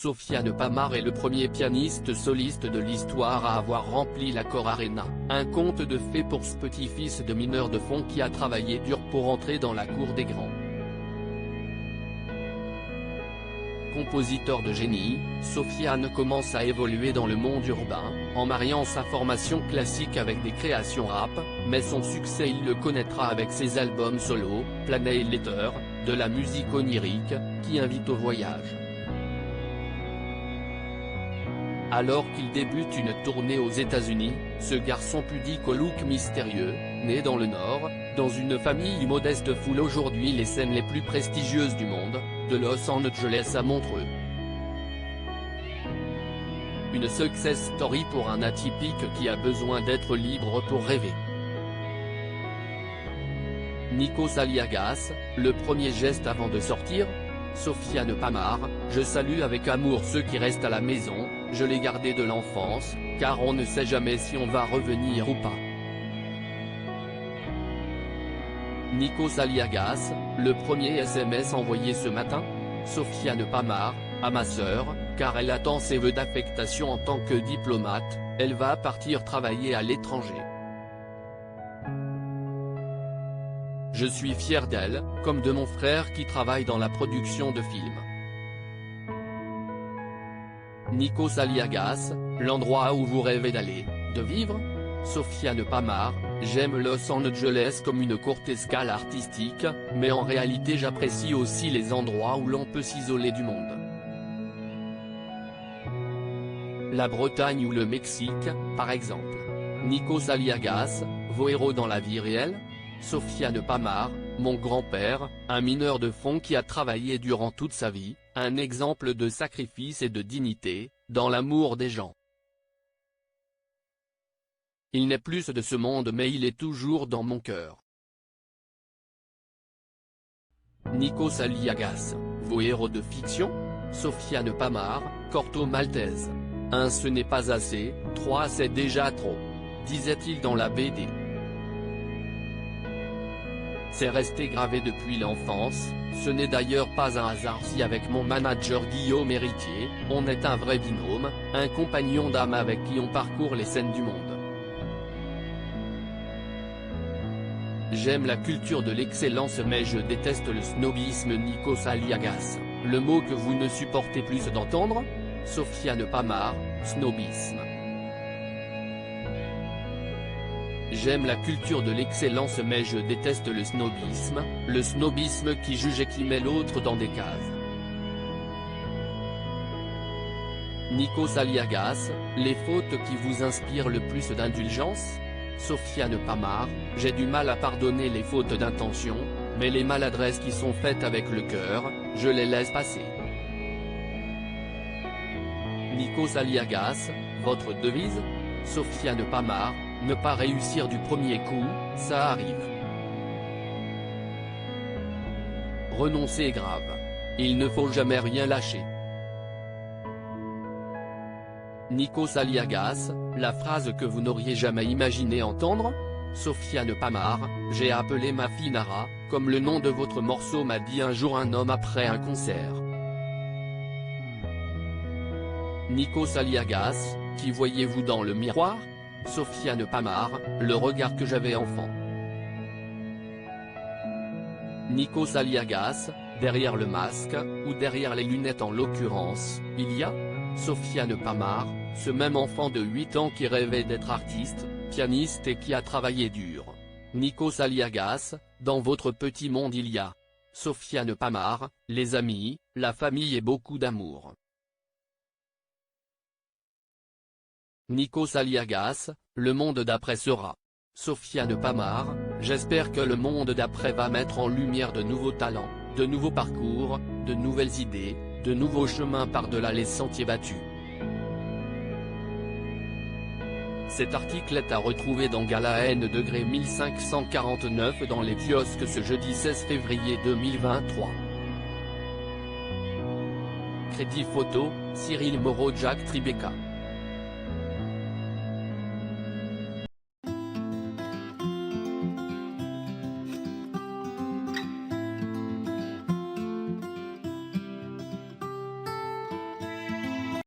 Sofiane Pamart est le premier pianiste soliste de l'histoire à avoir rempli l'Accor Arena, un conte de fées pour ce petit-fils de mineur de fond qui a travaillé dur pour entrer dans la cour des grands. Compositeur de génie, Sofiane commence à évoluer dans le monde urbain, en mariant sa formation classique avec des créations rap, mais son succès il le connaîtra avec ses albums solo, Planet Letter, de la musique onirique, qui invite au voyage. Alors qu'il débute une tournée aux États-Unis, ce garçon pudique au look mystérieux, né dans le Nord, dans une famille modeste foule aujourd'hui les scènes les plus prestigieuses du monde, de Los Angeles à Montreux. Une success story pour un atypique qui a besoin d'être libre pour rêver. Nikos Aliagas, le premier geste avant de sortir ? Sofiane Pamart, je salue avec amour ceux qui restent à la maison, je l'ai gardé de l'enfance, car on ne sait jamais si on va revenir ou pas. Nikos Aliagas, le premier SMS envoyé ce matin ? Sofiane Pamart, à ma sœur, car elle attend ses vœux d'affectation en tant que diplomate, elle va partir travailler à l'étranger. Je suis fier d'elle, comme de mon frère qui travaille dans la production de films. Nikos Aliagas, l'endroit où vous rêvez d'aller, de vivre ? Sofiane Pamart, j'aime Los Angeles comme une courte escale artistique, mais en réalité j'apprécie aussi les endroits où l'on peut s'isoler du monde. La Bretagne ou le Mexique, par exemple. Nikos Aliagas, vos héros dans la vie réelle ? Sofiane Pamart, mon grand-père, un mineur de fond qui a travaillé durant toute sa vie, un exemple de sacrifice et de dignité, dans l'amour des gens. Il n'est plus de ce monde mais il est toujours dans mon cœur. Nikos Aliagas, vos héros de fiction ? Sofiane Pamart, Corto Maltese. 1 ce n'est pas assez, 3 c'est déjà trop. Disait-il dans la BD. C'est resté gravé depuis l'enfance, ce n'est d'ailleurs pas un hasard si avec mon manager Guillaume Héritier, on est un vrai binôme, un compagnon d'âme avec qui on parcourt les scènes du monde. J'aime la culture de l'excellence mais je déteste le snobisme. Nikos Aliagas, le mot que vous ne supportez plus d'entendre ? Sofiane Pamart, snobisme. J'aime la culture de l'excellence mais je déteste le snobisme qui juge et qui met l'autre dans des cases. Nikos Aliagas, les fautes qui vous inspirent le plus d'indulgence ? Sofiane Pamart, j'ai du mal à pardonner les fautes d'intention, mais les maladresses qui sont faites avec le cœur, je les laisse passer. Nikos Aliagas, votre devise ? Sofiane Pamart, ne pas réussir du premier coup, ça arrive. Renoncer est grave. Il ne faut jamais rien lâcher. Nikos Aliagas, la phrase que vous n'auriez jamais imaginé entendre ? Sofiane Pamart, j'ai appelé ma fille Nara, comme le nom de votre morceau m'a dit un jour un homme après un concert. Nikos Aliagas, qui voyez-vous dans le miroir ? Sofiane Pamart, le regard que j'avais enfant. Nikos Aliagas, derrière le masque, ou derrière les lunettes en l'occurrence, il y a ? Sofiane Pamart, ce même enfant de 8 ans qui rêvait d'être artiste, pianiste et qui a travaillé dur. Nikos Aliagas, dans votre petit monde il y a ? Sofiane Pamart, les amis, la famille et beaucoup d'amour. Nikos Aliagas, le monde d'après sera. Sofiane Pamart, j'espère que le monde d'après va mettre en lumière de nouveaux talents, de nouveaux parcours, de nouvelles idées, de nouveaux chemins par-delà les sentiers battus. Cet article est à retrouver dans Gala N degré 1549 dans les kiosques ce jeudi 16 février 2023. Crédit photo, Cyril Moreau Jack Tribeca.